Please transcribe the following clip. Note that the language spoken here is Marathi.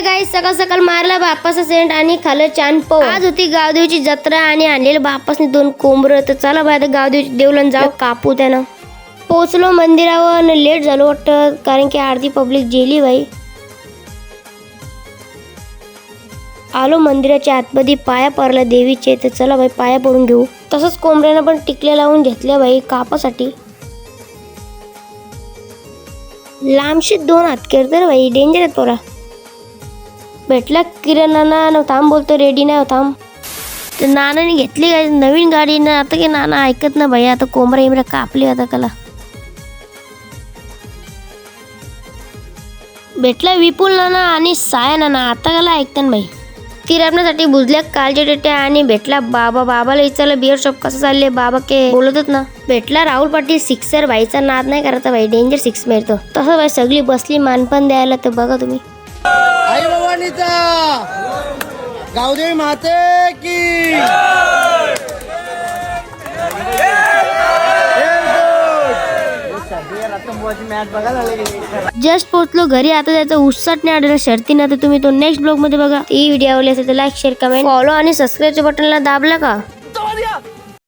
गाईस, सकाळ सकाळ मारला बाप्पाचा सेंट आणि खाल्लं छान पोह. आज होती गावदेवीची जत्रा आणि आणलेलं बाप्पासनी 2 कोंबरं. तर चला बाय आता गावदेवीची देवलन जाऊ कापू त्यानं. पोचलो मंदिरावर आणि लेट झालो वाटतं, कारण की अर्धी पब्लिक गेली बाई. आलो मंदिराच्या आतमध्ये, पाया पडला देवीचे. तर चला बाई पाया पडून घेऊ. तसंच कोंबड्यांना पण टिकल्या लावून घेतल्या बाई कापासाठी. लांबशी 2 हात करते बाई, डेंजर आहेत पोरा. भेटला किरण नाना, थांब बोलतो रेडी नाही थांब. तर नानाने घेतली गाडी, नवीन गाडी ना. आता की नाना ऐकत ना भाई, आता कोंबड्या इमऱ्या कापली आता कला. भेटला विपुल नाना आणि साया नाना, आता कला ऐकतात भाई. तिरापण्यासाठी बुजल्या कालच्या टेट्या आणि भेटला बाबा. बाबाला विचारलं बिअर शॉप कसं चालले, बाबा के बोलतच ना. भेटला राहुल पाटील सिक्सर, भाईचा नाद नाही करायचा भाई, डेंजर 6 मारतो. तसं भाई सगळी बसली मानपण द्यायला. तर बघा तुम्ही आई भवानीचा गावदेवी माते की जस्ट पोहोचलो घरी. आता त्याचा उत्साह नाही आढळला शर्तीनं. तर तुम्ही तो नेक्स्ट ब्लॉग मध्ये बघा. ही व्हिडिओ आवडली असेल तर लाईक शेअर कमेंट फॉलो आणि सबस्क्राईबच्या बटनला दाबला का.